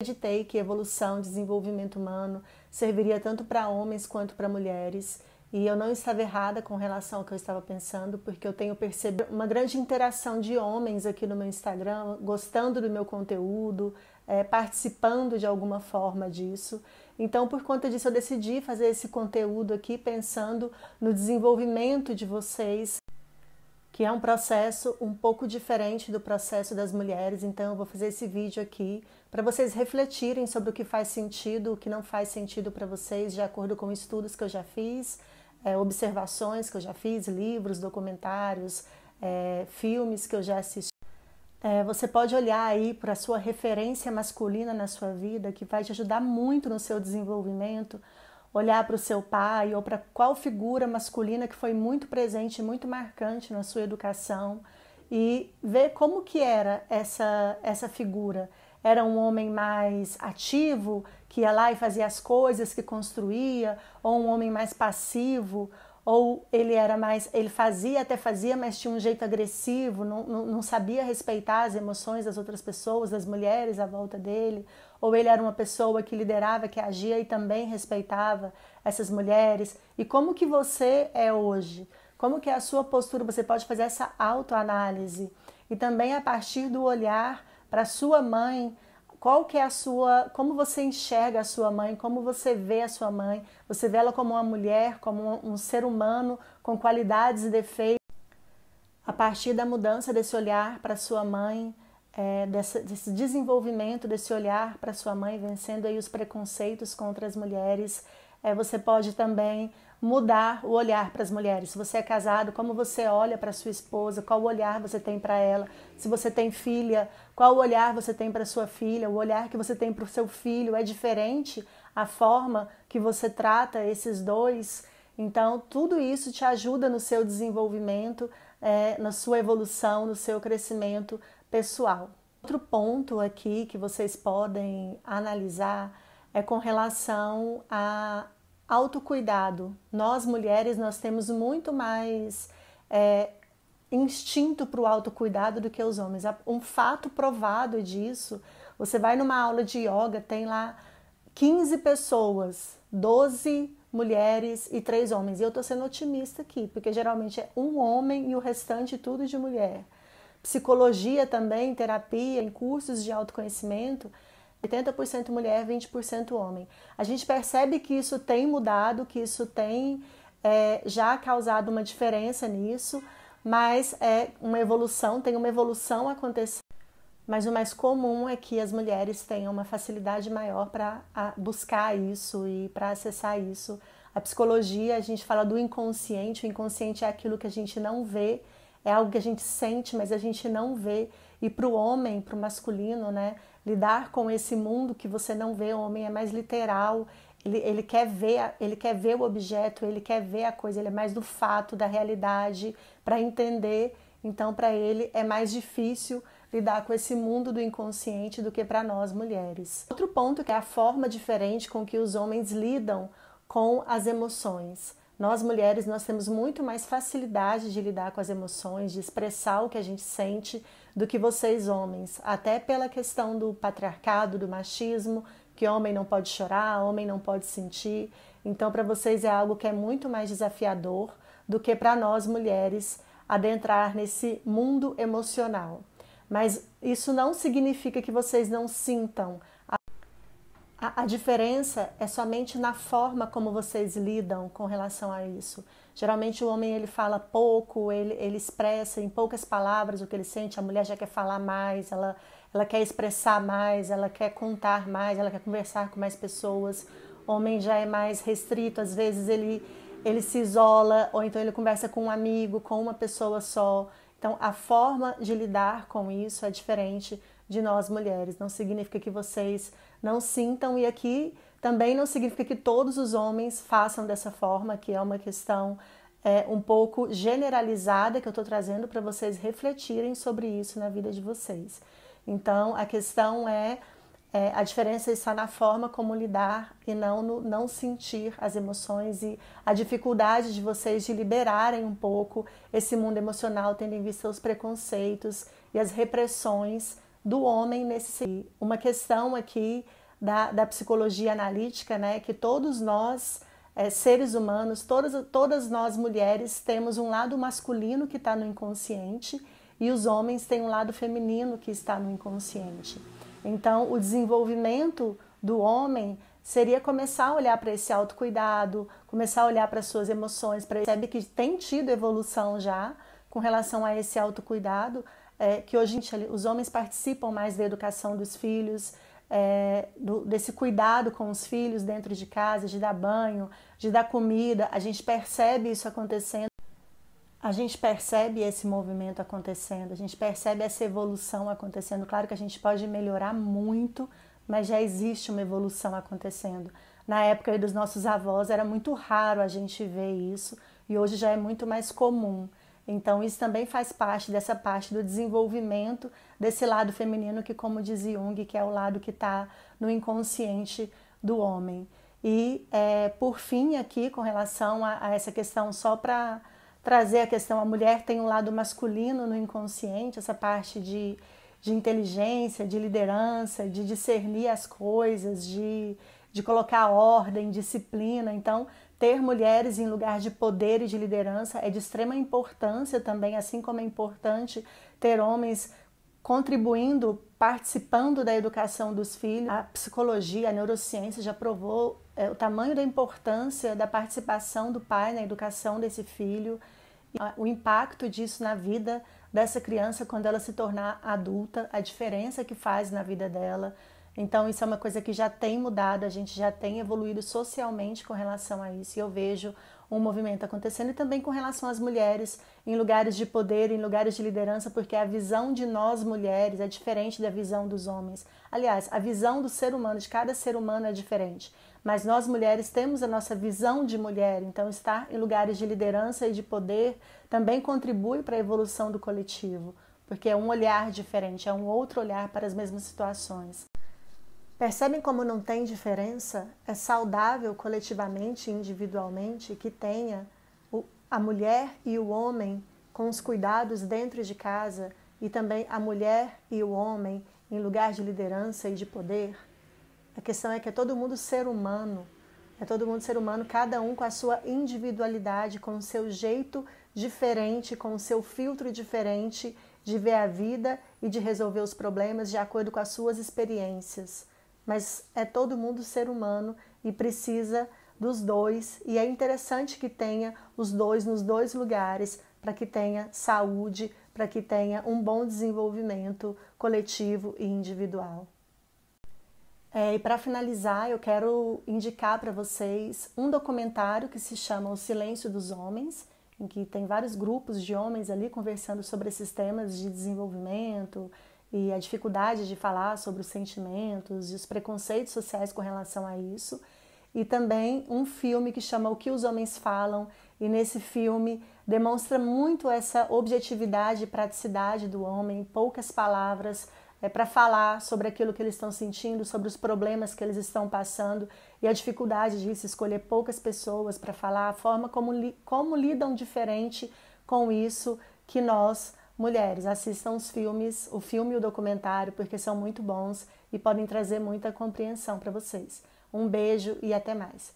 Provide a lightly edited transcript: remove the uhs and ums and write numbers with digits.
Acreditei que evolução, desenvolvimento humano serviria tanto para homens quanto para mulheres, e eu não estava errada com relação ao que eu estava pensando, porque eu tenho percebido uma grande interação de homens aqui no meu Instagram, gostando do meu conteúdo, participando de alguma forma disso. Então, por conta disso, eu decidi fazer esse conteúdo aqui pensando no desenvolvimento de vocês, que é um processo um pouco diferente do processo das mulheres. Então eu vou fazer esse vídeo aqui para vocês refletirem sobre o que faz sentido, o que não faz sentido para vocês, de acordo com estudos que eu já fiz, observações que eu já fiz, livros, documentários, filmes que eu já assisti. Você pode olhar aí para a sua referência masculina na sua vida, que vai te ajudar muito no seu desenvolvimento, olhar para o seu pai ou para qual figura masculina que foi muito presente, muito marcante na sua educação, e ver como que era essa figura. Era um homem mais ativo, que ia lá e fazia as coisas, que construía, ou um homem mais passivo, ou ele fazia, até fazia, mas tinha um jeito agressivo, não sabia respeitar as emoções das outras pessoas, das mulheres à volta dele, ou ele era uma pessoa que liderava, que agia e também respeitava essas mulheres. E como que você é hoje? Como que é a sua postura? Você pode fazer essa autoanálise. E também a partir do olhar para a sua mãe, como você enxerga a sua mãe, como você vê a sua mãe, você vê ela como uma mulher, como um ser humano com qualidades e defeitos. A partir da mudança desse olhar para sua mãe, desse desenvolvimento desse olhar para sua mãe, vencendo aí os preconceitos contra as mulheres, você pode também mudar o olhar para as mulheres. Se você é casado, como você olha para sua esposa, qual olhar você tem para ela. Se você tem filha, qual olhar você tem para sua filha, o olhar que você tem para o seu filho é diferente, a forma que você trata esses dois. Então, tudo isso te ajuda no seu desenvolvimento, na sua evolução, no seu crescimento pessoal. Outro ponto aqui que vocês podem analisar é com relação a autocuidado. Nós mulheres, nós temos muito mais instinto para o autocuidado do que os homens. Um fato provado disso, você vai numa aula de yoga, tem lá 15 pessoas, 12 mulheres e 3 homens. E eu tô sendo otimista aqui, porque geralmente é um homem e o restante tudo de mulher. Psicologia também, terapia, em cursos de autoconhecimento, 80% mulher, 20% homem. A gente percebe que isso tem mudado, que isso tem já causado uma diferença nisso, mas tem uma evolução acontecendo. Mas o mais comum é que as mulheres tenham uma facilidade maior para buscar isso e para acessar isso. A psicologia, a gente fala do inconsciente, o inconsciente é aquilo que a gente não vê, é algo que a gente sente, mas a gente não vê. E para o homem, para o masculino, né, lidar com esse mundo que você não vê, o homem é mais literal, ele quer ver o objeto, ele quer ver a coisa, ele é mais do fato, da realidade, para entender. Então, para ele é mais difícil lidar com esse mundo do inconsciente do que para nós mulheres. Outro ponto que é a forma diferente com que os homens lidam com as emoções. Nós mulheres, nós temos muito mais facilidade de lidar com as emoções, de expressar o que a gente sente do que vocês homens, até pela questão do patriarcado, do machismo, que homem não pode chorar, homem não pode sentir. Então, para vocês é algo que é muito mais desafiador do que para nós mulheres adentrar nesse mundo emocional. Mas isso não significa que vocês não sintam. A diferença é somente na forma como vocês lidam com relação a isso. Geralmente o homem ele fala pouco, ele expressa em poucas palavras o que ele sente, a mulher já quer falar mais, ela quer expressar mais, ela quer contar mais, ela quer conversar com mais pessoas. O homem já é mais restrito, às vezes ele se isola, ou então ele conversa com um amigo, com uma pessoa só. Então a forma de lidar com isso é diferente de nós mulheres. Não significa que vocês não sintam, e aqui também não significa que todos os homens façam dessa forma, que é uma questão um pouco generalizada que eu estou trazendo para vocês refletirem sobre isso na vida de vocês. Então a questão a diferença está na forma como lidar e não no não sentir as emoções, e a dificuldade de vocês de liberarem um pouco esse mundo emocional, tendo em vista os preconceitos e as repressões do homem nesse. Uma questão aqui da psicologia analítica, né, que todos nós, seres humanos, todas nós mulheres, temos um lado masculino que está no inconsciente e os homens têm um lado feminino que está no inconsciente. Então, o desenvolvimento do homem seria começar a olhar para esse autocuidado, começar a olhar para as suas emoções, percebe que tem tido evolução já com relação a esse autocuidado, que hoje os homens participam mais da educação dos filhos, desse cuidado com os filhos dentro de casa, de dar banho, de dar comida. A gente percebe isso acontecendo, a gente percebe esse movimento acontecendo, a gente percebe essa evolução acontecendo. Claro que a gente pode melhorar muito, mas já existe uma evolução acontecendo. Na época dos nossos avós era muito raro a gente ver isso e hoje já é muito mais comum. Então isso também faz parte dessa parte do desenvolvimento desse lado feminino que, como diz Jung, que é o lado que está no inconsciente do homem. E por fim aqui, com relação a essa questão, só para trazer a questão, a mulher tem um lado masculino no inconsciente, essa parte de inteligência, de liderança, de discernir as coisas, de colocar ordem, disciplina. Então, ter mulheres em lugar de poder e de liderança é de extrema importância também, assim como é importante ter homens contribuindo, participando da educação dos filhos. A psicologia, a neurociência já provou o tamanho da importância da participação do pai na educação desse filho, o impacto disso na vida dessa criança quando ela se tornar adulta, a diferença que faz na vida dela. Então isso é uma coisa que já tem mudado, a gente já tem evoluído socialmente com relação a isso, e eu vejo um movimento acontecendo, e também com relação às mulheres em lugares de poder, em lugares de liderança, porque a visão de nós mulheres é diferente da visão dos homens. Aliás, a visão do ser humano, de cada ser humano é diferente, mas nós mulheres temos a nossa visão de mulher, então estar em lugares de liderança e de poder também contribui para a evolução do coletivo, porque é um olhar diferente, é um outro olhar para as mesmas situações. Percebem como não tem diferença? É saudável coletivamente e individualmente que tenha a mulher e o homem com os cuidados dentro de casa e também a mulher e o homem em lugar de liderança e de poder? A questão é que é todo mundo ser humano, cada um com a sua individualidade, com o seu jeito diferente, com o seu filtro diferente de ver a vida e de resolver os problemas de acordo com as suas experiências. Mas é todo mundo ser humano e precisa dos dois, e é interessante que tenha os dois nos dois lugares para que tenha saúde, para que tenha um bom desenvolvimento coletivo e individual. E para finalizar, eu quero indicar para vocês um documentário que se chama O Silêncio dos Homens, em que tem vários grupos de homens ali conversando sobre esses temas de desenvolvimento e a dificuldade de falar sobre os sentimentos e os preconceitos sociais com relação a isso. E também um filme que chama O que os Homens Falam, e nesse filme demonstra muito essa objetividade e praticidade do homem, poucas palavras para falar sobre aquilo que eles estão sentindo, sobre os problemas que eles estão passando e a dificuldade disso, escolher poucas pessoas para falar, a forma como lidam diferente com isso que nós mulheres. Assistam os filmes, o filme e o documentário, porque são muito bons e podem trazer muita compreensão para vocês. Um beijo e até mais.